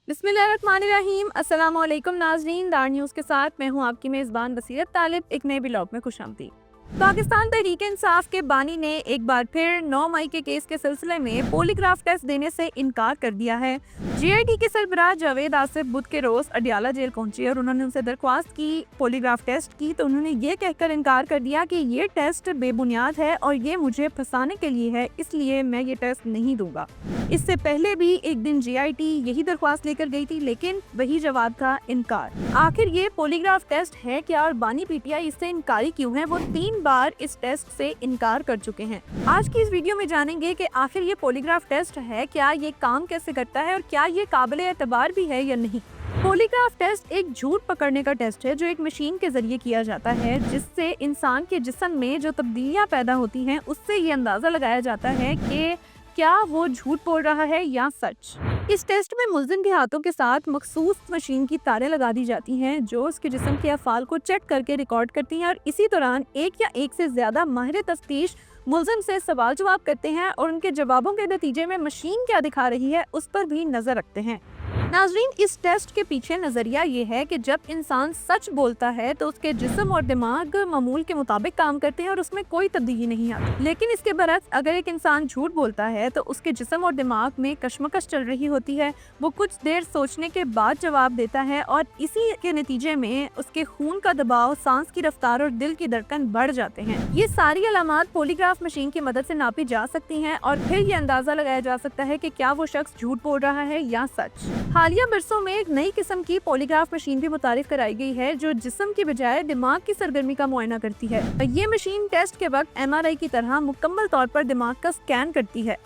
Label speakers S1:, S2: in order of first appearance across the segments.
S1: बिस्मिल्लाहिर्रहमानिर्रहीम। अस्सलाम वालेकुम नाज़रीन, दार न्यूज़ के साथ मैं हूं आपकी मेज़बान बसीरत तालिब। एक नए ब्लॉग में खुशामदीद। पाकिस्तान तहरीक इंसाफ के बानी ने एक बार फिर 9 मई के केस के सिलसिले में पॉलीग्राफ टेस्ट देने से इनकार कर दिया है। JIT के सरबराह जावेद आसिफ बुध के रोज अडियाला जेल पहुंचे और उन्होंने उनसे दरख्वास्त की पॉलीग्राफ टेस्ट की, तो उन्होंने ये कहकर इनकार कर दिया कि ये टेस्ट बेबुनियाद है और ये मुझे फंसाने के लिए है, इसलिए मैं ये टेस्ट नहीं दूंगा। इससे पहले भी एक दिन JIT यही दरख्वास्त लेकर गई थी, लेकिन वही जवाब था इनकार। आखिर ये पॉलीग्राफ टेस्ट है क्या और बानी PTI इससे इनकारी क्यों है? वो 3 बार इस टेस्ट से इनकार कर चुके हैं। आज की इस वीडियो में जानेंगे कि आखिर ये पॉलीग्राफ टेस्ट है क्या, ये काम कैसे करता है और क्या ये काबिले एतबार भी है या नहीं। पॉलीग्राफ टेस्ट एक झूठ पकड़ने का टेस्ट है जो एक मशीन के जरिए किया जाता है, जिससे इंसान के जिस्म में जो तब्दीलियां पैदा होती हैं उससे ये अंदाजा लगाया जाता है कि क्या वो झूठ बोल रहा है या सच। इस टेस्ट में मुल्जिम के हाथों के साथ मखसूस मशीन की तारें लगा दी जाती हैं जो उसके जिस्म के अफ़ाल को चेक करके रिकॉर्ड करती हैं और इसी दौरान एक या एक से ज्यादा माहिर तफ्तीश मुल्जिम से सवाल जवाब करते हैं और उनके जवाबों के नतीजे में मशीन क्या दिखा रही है उस पर भी नजर रखते हैं। नाज़रीन, इस टेस्ट के पीछे नजरिया ये है कि जब इंसान सच बोलता है तो उसके जिस्म और दिमाग मामूल के मुताबिक काम करते हैं और उसमें कोई तब्दीली नहीं आती। लेकिन इसके बरक्स अगर एक इंसान झूठ बोलता है तो उसके जिस्म और दिमाग में कशमकश चल रही होती है, वो कुछ देर सोचने के बाद जवाब देता है और इसी के नतीजे में उसके खून का दबाव, सांस की रफ्तार और दिल की धड़कन बढ़ जाते हैं। ये सारी अलामात पॉलीग्राफ मशीन की मदद से नापी जा सकती हैं और फिर ये अंदाजा लगाया जा सकता है कि क्या वो शख्स झूठ बोल रहा है या सच। हालिया बरसों में एक नई किस्म की पॉलीग्राफ मशीन भी मुतारिफ कराई गई है जो जिस्म की बजाय दिमाग की सरगर्मी का मुआयना करती है। ये मशीन टेस्ट के वक्त MRI की तरह मुकम्मल तौर पर दिमाग का स्कैन करती है।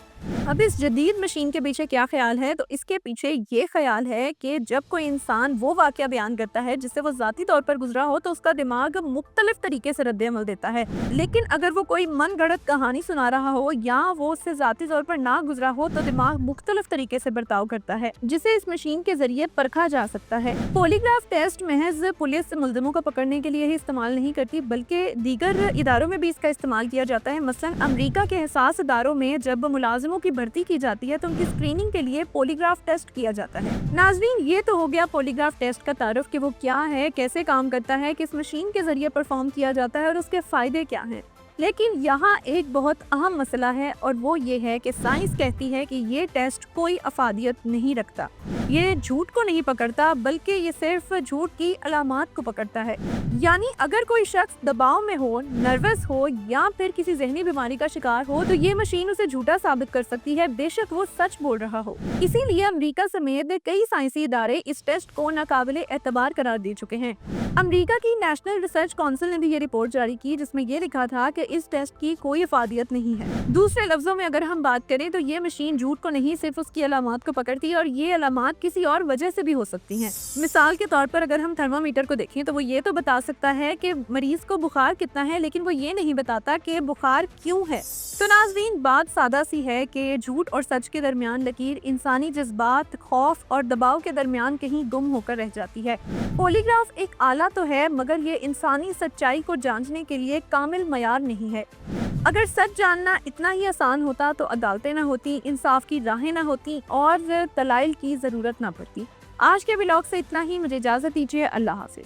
S1: अब इस जदीद मशीन के पीछे क्या ख्याल है? तो इसके पीछे ये ख्याल है कि जब कोई इंसान वो वाकया बयान करता है जिससे वो जाती तौर पर गुजरा हो तो उसका दिमाग मुख्तलिफ तरीके से रद्द-ए-अमल देता है। लेकिन अगर वो कोई मन गढ़ंत कहानी सुना रहा हो या वो उससे जाती तौर पर ना गुजरा हो तो दिमाग मुख्तलिफ तरीके से बर्ताव करता है, जिसे इस मशीन के जरिए परखा जा सकता है। पॉलीग्राफ टेस्ट महज पुलिस मुल्जिमों को पकड़ने के लिए ही इस्तेमाल नहीं करती, बल्कि दीगर इदारों में भी इसका इस्तेमाल किया जाता है। मसलन अमरीका के हसास इदारों में जब मुलाजिमों की भर्ती की जाती है तो उनकी स्क्रीनिंग के लिए पॉलीग्राफ टेस्ट किया जाता है। नाज़रीन, ये तो हो गया पॉलीग्राफ टेस्ट का तारुफ कि वो क्या है, कैसे काम करता है, किस मशीन के जरिए परफॉर्म किया जाता है और उसके फायदे क्या हैं। लेकिन यहाँ एक बहुत अहम मसला है और वो ये है कि साइंस कहती है कि ये टेस्ट कोई अफादियत नहीं रखता, ये झूठ को नहीं पकड़ता, बल्कि ये सिर्फ झूठ की अलामात को पकड़ता है। यानी अगर कोई शख्स दबाव में हो, नर्वस हो या फिर किसी जहनी बीमारी का शिकार हो तो ये मशीन उसे झूठा साबित कर सकती है, बेशक वो सच बोल रहा हो। इसीलिए अमेरिका समेत कई साइंसी इदारे इस टेस्ट को नाकाबिले एतबार करार दे चुके हैं। अमेरिका की नेशनल रिसर्च काउंसिल ने भी ये रिपोर्ट जारी की जिसमें ये लिखा था कि इस टेस्ट की कोई अफादियत नहीं है। दूसरे लफ्जों में अगर हम बात करें तो ये मशीन झूठ को नहीं, सिर्फ उसकी अलामात को पकड़ती है और ये अलामात किसी और वजह से भी हो सकती हैं। मिसाल के तौर पर अगर हम थर्मामीटर को देखें तो वो ये तो बता सकता है कि मरीज को बुखार कितना है, लेकिन वो ये नहीं बताता कि बुखार क्यों है। तो नाज़रीन, बात सादा सी है कि झूठ और सच के दरमियान लकीर इंसानी जज्बात, खौफ और दबाव के दरमियान कहीं गुम होकर रह जाती है। पॉलीग्राफ एक आला तो है, मगर ये इंसानी सच्चाई को जांचने के लिए कामिल मयार नहीं है। अगर सच जानना इतना ही आसान होता तो अदालतें ना होती, इंसाफ की राहें ना होती और दलाइल की जरूरत ना पड़ती। आज के ब्लॉग से इतना ही, मुझे इजाजत दीजिए। अल्लाह हाफिज।